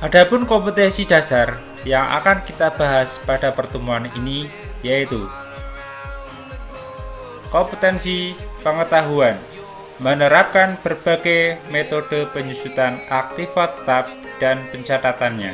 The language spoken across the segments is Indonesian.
Adapun kompetensi dasar yang akan kita bahas pada pertemuan ini yaitu kompetensi pengetahuan, menerapkan berbagai metode penyusutan aktiva tetap dan pencatatannya.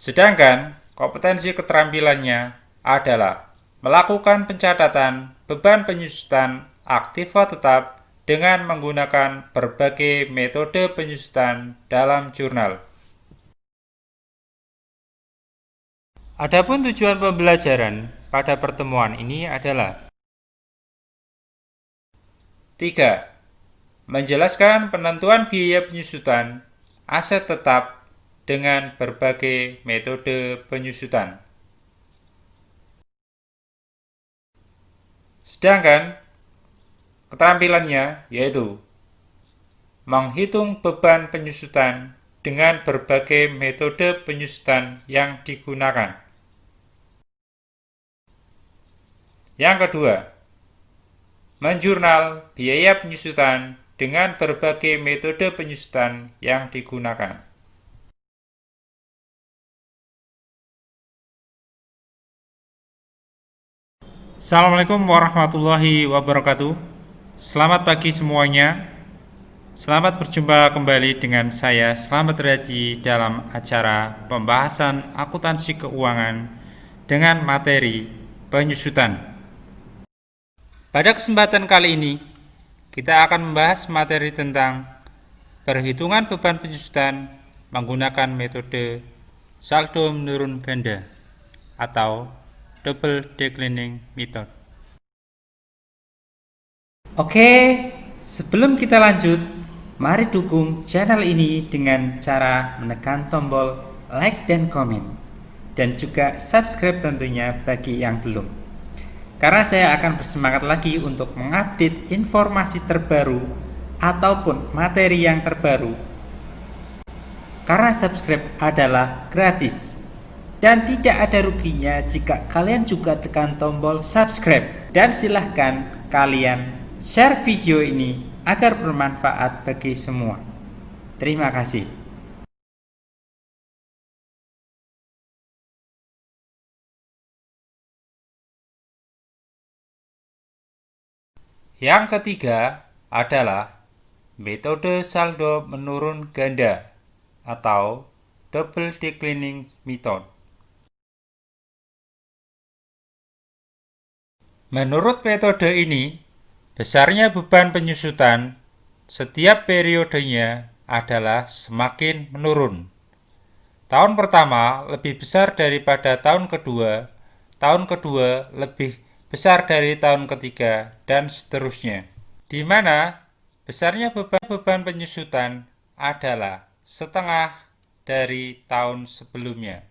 Sedangkan kompetensi keterampilannya adalah melakukan pencatatan beban penyusutan aktiva tetap dengan menggunakan berbagai metode penyusutan dalam jurnal. Adapun tujuan pembelajaran pada pertemuan ini adalah 3. Menjelaskan penentuan biaya penyusutan aset tetap dengan berbagai metode penyusutan. Sedangkan keterampilannya yaitu menghitung beban penyusutan dengan berbagai metode penyusutan yang digunakan. Yang kedua, menjurnal biaya penyusutan dengan berbagai metode penyusutan yang digunakan. Assalamualaikum warahmatullahi wabarakatuh. Selamat pagi semuanya. Selamat berjumpa kembali dengan saya Slamet Riyadi dalam acara pembahasan akuntansi keuangan dengan materi penyusutan. Pada kesempatan kali ini, kita akan membahas materi tentang perhitungan beban penyusutan menggunakan metode saldo menurun ganda atau double declining method. Oke, sebelum kita lanjut, mari dukung channel ini dengan cara menekan tombol like dan komen, dan juga subscribe tentunya bagi yang belum. Karena saya akan bersemangat lagi untuk mengupdate informasi terbaru ataupun materi yang terbaru. Karena subscribe adalah gratis dan tidak ada ruginya jika kalian juga tekan tombol subscribe. Dan silahkan kalian share video ini agar bermanfaat bagi semua. Terima kasih. Yang ketiga adalah metode saldo menurun ganda atau double declining method. Menurut metode ini, besarnya beban penyusutan setiap periodenya adalah semakin menurun. Tahun pertama lebih besar daripada tahun kedua lebih besar dari tahun ketiga, dan seterusnya. Di mana besarnya beban penyusutan adalah setengah dari tahun sebelumnya.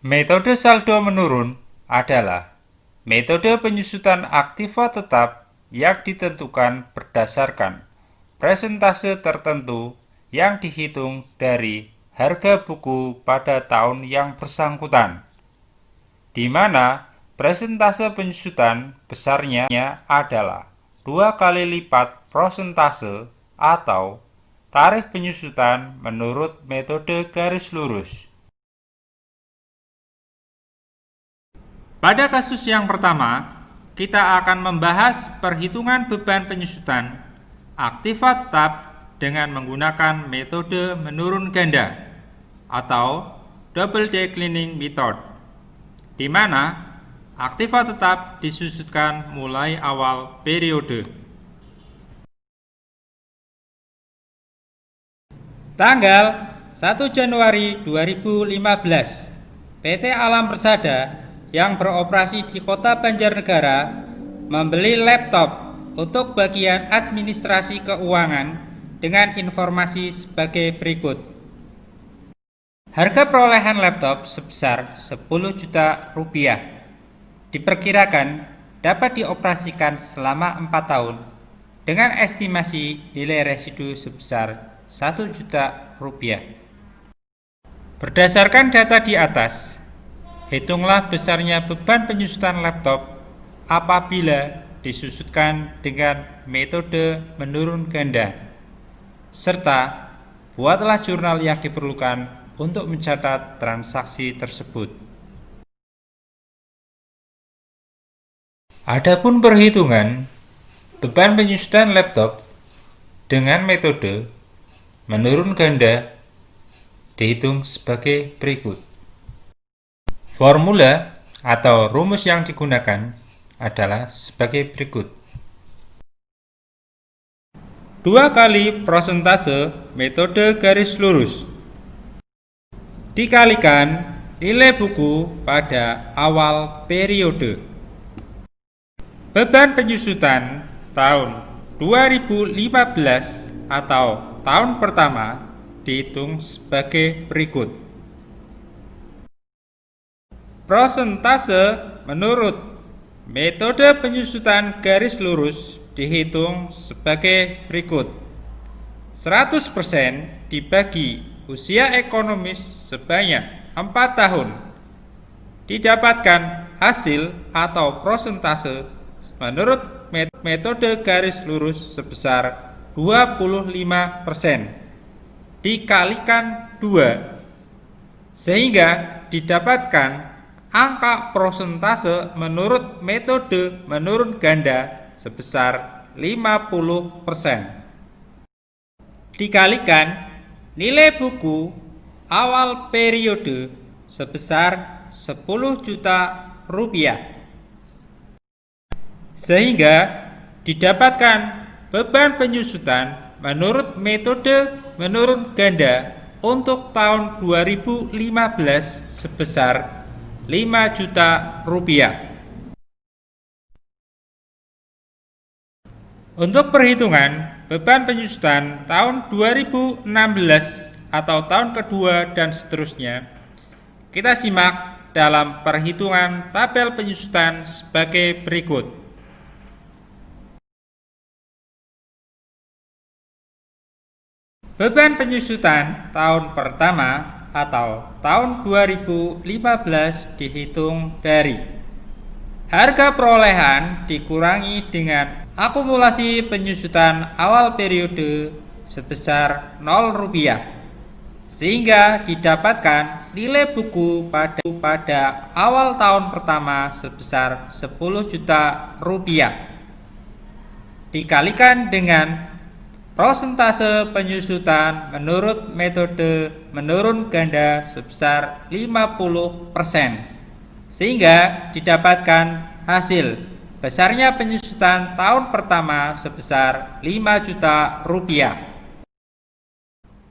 Metode saldo menurun adalah metode penyusutan aktiva tetap yang ditentukan berdasarkan persentase tertentu yang dihitung dari harga buku pada tahun yang bersangkutan, di mana persentase penyusutan besarnya adalah 2 kali lipat persentase atau tarif penyusutan menurut metode garis lurus. Pada kasus yang pertama, kita akan membahas perhitungan beban penyusutan aktiva tetap dengan menggunakan metode menurun ganda atau double declining method, di mana aktiva tetap disusutkan mulai awal periode. Tanggal 1 Januari 2015, PT Alam Persada yang beroperasi di Kota Banjarnegara membeli laptop untuk bagian administrasi keuangan dengan informasi sebagai berikut. Harga perolehan laptop sebesar 10 juta rupiah. Diperkirakan dapat dioperasikan selama 4 tahun dengan estimasi nilai residu sebesar 1 juta rupiah. Berdasarkan data di atas, hitunglah besarnya beban penyusutan laptop apabila disusutkan dengan metode menurun ganda, serta buatlah jurnal yang diperlukan untuk mencatat transaksi tersebut. Adapun perhitungan beban penyusutan laptop dengan metode menurun ganda dihitung sebagai berikut. Formula atau rumus yang digunakan adalah sebagai berikut. 2 kali prosentase metode garis lurus dikalikan nilai buku pada awal periode. Beban penyusutan tahun 2015 atau tahun pertama dihitung sebagai berikut. Prosentase menurut metode penyusutan garis lurus dihitung sebagai berikut. 100% dibagi usia ekonomis sebanyak 4 tahun. Didapatkan hasil atau prosentase menurut metode garis lurus sebesar 25% dikalikan 2 sehingga didapatkan angka prosentase menurut metode menurun ganda sebesar 50%. Dikalikan nilai buku awal periode sebesar 10 juta rupiah. Sehingga didapatkan beban penyusutan menurut metode menurun ganda untuk tahun 2015 sebesar 5 juta rupiah. Untuk perhitungan beban penyusutan tahun 2016 atau tahun kedua dan seterusnya, kita simak dalam perhitungan tabel penyusutan sebagai berikut. Beban penyusutan tahun pertama atau tahun 2015 dihitung dari harga perolehan dikurangi dengan akumulasi penyusutan awal periode sebesar 0 rupiah, sehingga didapatkan nilai buku pada awal tahun pertama sebesar 10 juta rupiah dikalikan dengan prosentase penyusutan menurut metode menurun ganda sebesar 50%, sehingga didapatkan hasil besarnya penyusutan tahun pertama sebesar 5 juta rupiah.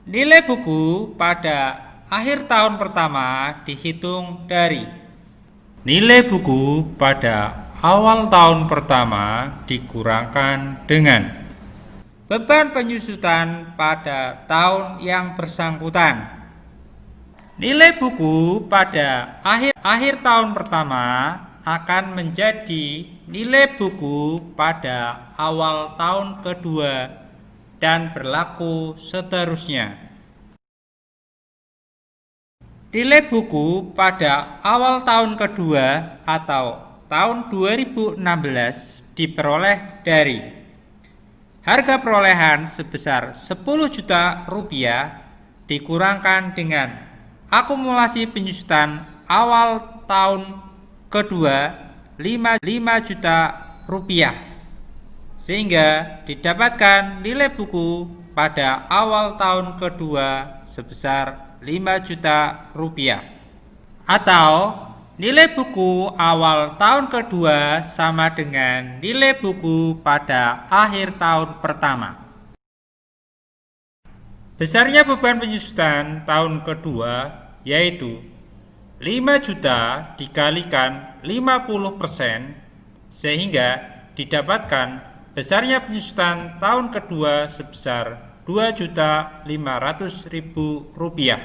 Nilai buku pada akhir tahun pertama dihitung dari nilai buku pada awal tahun pertama dikurangkan dengan beban penyusutan pada tahun yang bersangkutan. Nilai buku pada akhir tahun pertama akan menjadi nilai buku pada awal tahun kedua dan berlaku seterusnya. Nilai buku pada awal tahun kedua atau tahun 2016 diperoleh dari harga perolehan sebesar 10 juta rupiah dikurangkan dengan akumulasi penyusutan awal tahun kedua 5 juta rupiah, sehingga didapatkan nilai buku pada awal tahun kedua sebesar 5 juta rupiah. Atau nilai buku awal tahun kedua sama dengan nilai buku pada akhir tahun pertama. Besarnya beban penyusutan tahun kedua yaitu 5 juta dikalikan 50%, sehingga didapatkan besarnya penyusutan tahun kedua sebesar 2.500.000 rupiah.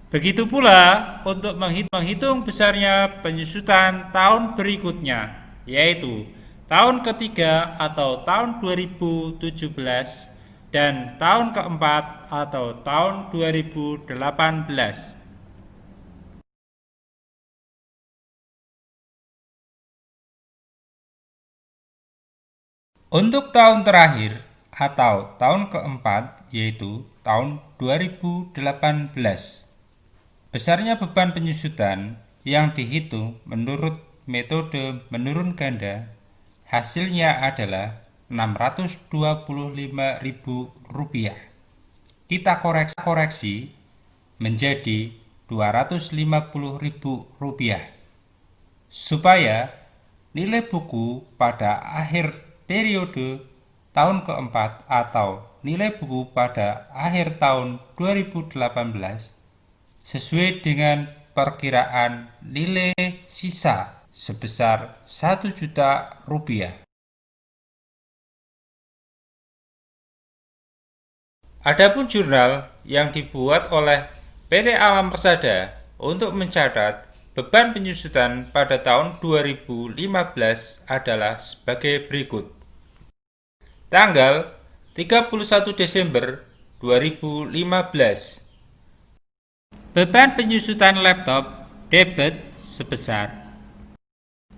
Begitu pula untuk menghitung besarnya penyusutan tahun berikutnya, yaitu tahun ketiga atau tahun 2017 dan tahun keempat atau tahun 2018. Untuk tahun terakhir atau tahun keempat, yaitu tahun 2018. Besarnya beban penyusutan yang dihitung menurut metode menurun ganda hasilnya adalah Rp625.000. Kita koreksi menjadi Rp250.000 supaya nilai buku pada akhir periode tahun keempat atau nilai buku pada akhir tahun 2018 sesuai dengan perkiraan nilai sisa sebesar Rp1.000.000. Adapun jurnal yang dibuat oleh PT Alam Persada untuk mencatat beban penyusutan pada tahun 2015 adalah sebagai berikut. Tanggal 31 Desember 2015. Beban penyusutan laptop debit sebesar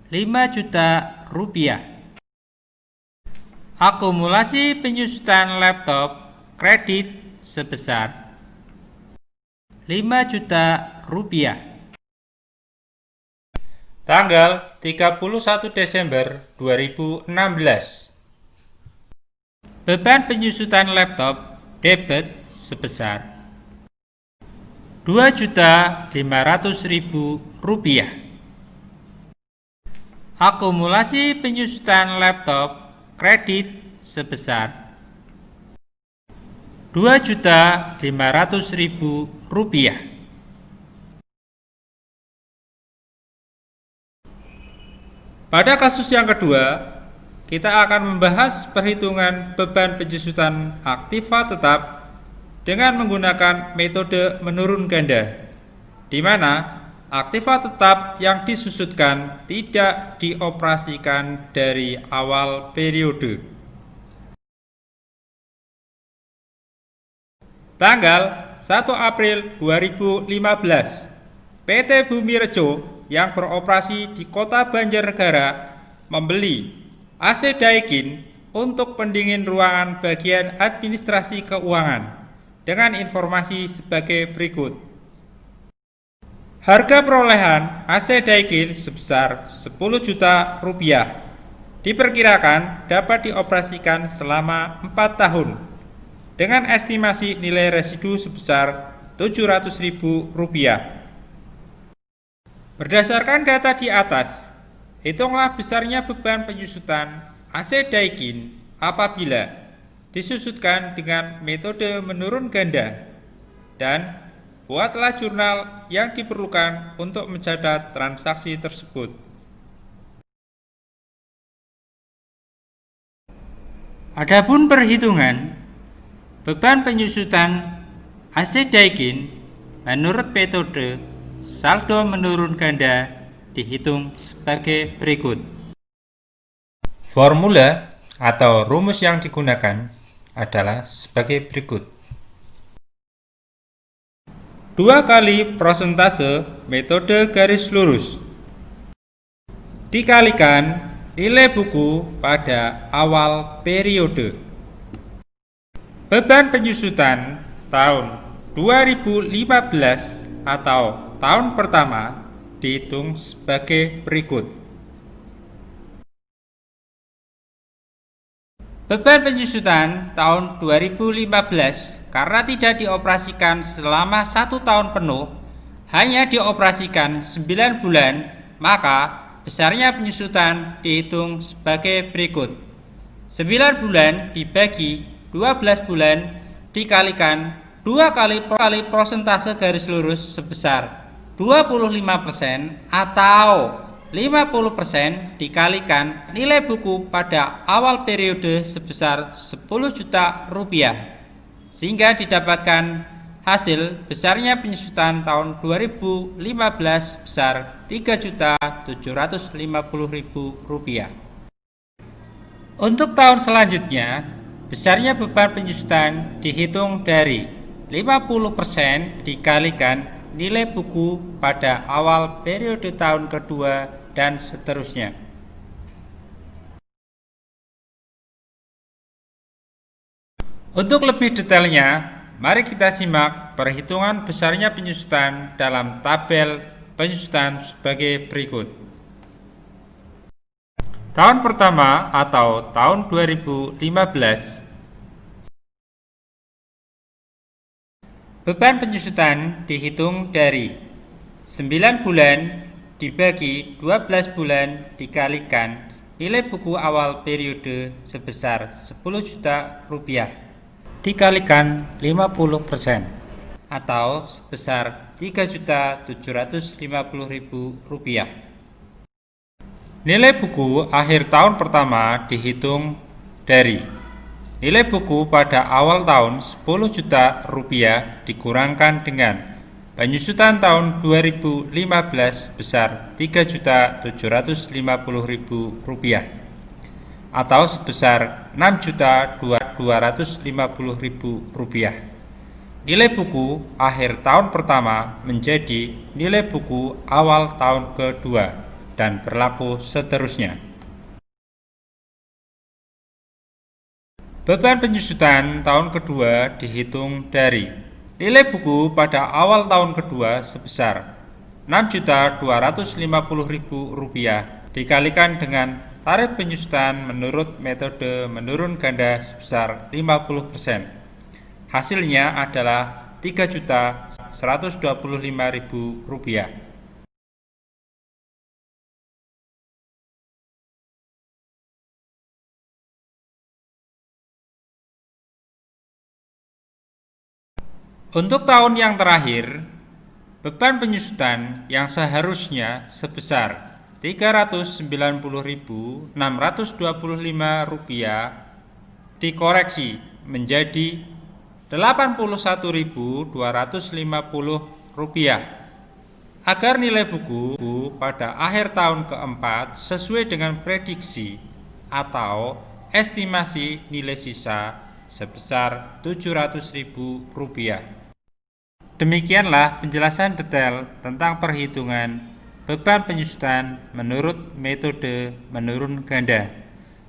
Rp5.000.000. Akumulasi penyusutan laptop kredit sebesar Rp5.000.000. Tanggal 31 Desember 2016. Beban penyusutan laptop debit sebesar Rp2.500.000. Akumulasi penyusutan laptop kredit sebesar Rp2.500.000. Pada kasus yang kedua, kita akan membahas perhitungan beban penyusutan aktiva tetap dengan menggunakan metode menurun ganda, di mana aktiva tetap yang disusutkan tidak dioperasikan dari awal periode. Tanggal 1 April 2015, PT Bumi Rejo yang beroperasi di Kota Banjarnegara membeli AC Daikin untuk pendingin ruangan bagian administrasi keuangan dengan informasi sebagai berikut. Harga perolehan AC Daikin sebesar Rp10 juta, diperkirakan dapat dioperasikan selama 4 tahun dengan estimasi nilai residu sebesar Rp700.000. Berdasarkan data di atas, hitunglah besarnya beban penyusutan AC Daikin apabila disusutkan dengan metode menurun ganda, dan buatlah jurnal yang diperlukan untuk mencatat transaksi tersebut. Adapun perhitungan beban penyusutan AC Daikin menurut metode saldo menurun ganda dihitung sebagai berikut. Formula atau rumus yang digunakan adalah sebagai berikut. 2 kali prosentase metode garis lurus dikalikan nilai buku pada awal periode. Beban penyusutan tahun 2015 atau tahun pertama dihitung sebagai berikut. Beban penyusutan tahun 2015 karena tidak dioperasikan selama 1 tahun penuh, hanya dioperasikan 9 bulan, maka besarnya penyusutan dihitung sebagai berikut. 9 bulan dibagi 12 bulan dikalikan 2 kali prosentase garis lurus sebesar 25% atau 50% dikalikan nilai buku pada awal periode sebesar Rp10 juta, sehingga didapatkan hasil besarnya penyusutan tahun 2015 besar Rp3.750.000. Untuk tahun selanjutnya, besarnya beban penyusutan dihitung dari 50% dikalikan nilai buku pada awal periode tahun kedua dan seterusnya. Untuk lebih detailnya, Mari kita simak perhitungan besarnya penyusutan dalam tabel penyusutan sebagai berikut. Tahun pertama atau tahun 2015. Beban penyusutan dihitung dari 9 bulan dibagi 12 bulan dikalikan nilai buku awal periode sebesar 10 juta rupiah dikalikan 50% atau sebesar 3.750.000 rupiah. Nilai buku akhir tahun pertama dihitung dari nilai buku pada awal tahun 10 juta rupiah dikurangkan dengan penyusutan tahun 2015 sebesar 3.750.000 rupiah atau sebesar 6.250.000 rupiah. Nilai buku akhir tahun pertama menjadi nilai buku awal tahun kedua dan berlaku seterusnya. Beban penyusutan tahun kedua dihitung dari nilai buku pada awal tahun kedua sebesar 6.250.000 rupiah dikalikan dengan tarif penyusutan menurut metode menurun ganda sebesar 50%. Hasilnya adalah 3.125.000 rupiah. Untuk tahun yang terakhir, beban penyusutan yang seharusnya sebesar Rp390.625 dikoreksi menjadi Rp81.250 agar nilai buku pada akhir tahun keempat sesuai dengan prediksi atau estimasi nilai sisa sebesar Rp700.000. Demikianlah penjelasan detail tentang perhitungan beban penyusutan menurut metode menurun ganda.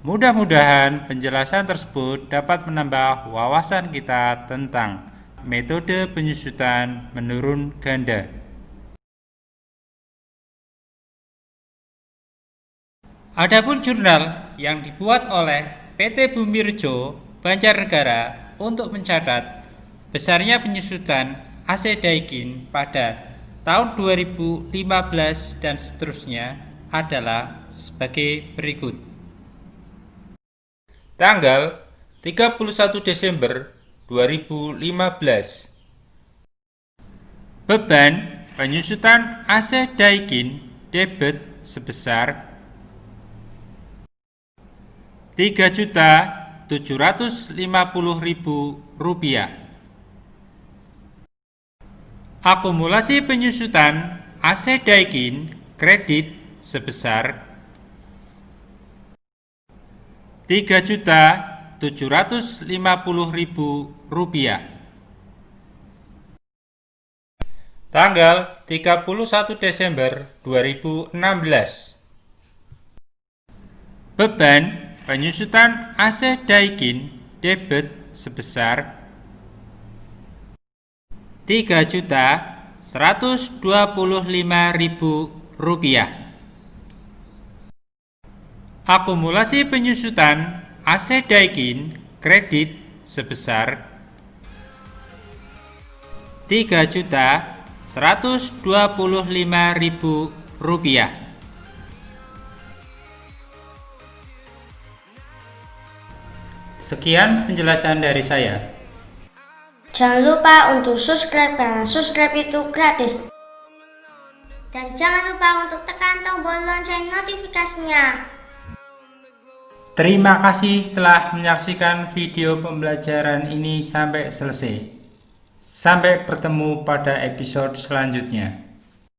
Mudah-mudahan penjelasan tersebut dapat menambah wawasan kita tentang metode penyusutan menurun ganda. Adapun jurnal yang dibuat oleh PT Bumirjo Banjarnegara untuk mencatat besarnya penyusutan AC Daikin pada tahun 2015 dan seterusnya adalah sebagai berikut. Tanggal 31 Desember 2015. Beban penyusutan AC Daikin debit sebesar Rp3.750.000. Akumulasi penyusutan AC Daikin kredit sebesar Rp3.750.000. Tanggal 31 Desember 2016. Beban penyusutan AC Daikin debit sebesar Rp3.125.000. Akumulasi penyusutan AC Daikin kredit sebesar Rp3.125.000. Sekian penjelasan dari saya. Jangan lupa untuk subscribe karena subscribe itu gratis. Dan jangan lupa untuk tekan tombol lonceng notifikasinya. Terima kasih telah menyaksikan video pembelajaran ini sampai selesai. Sampai bertemu pada episode selanjutnya.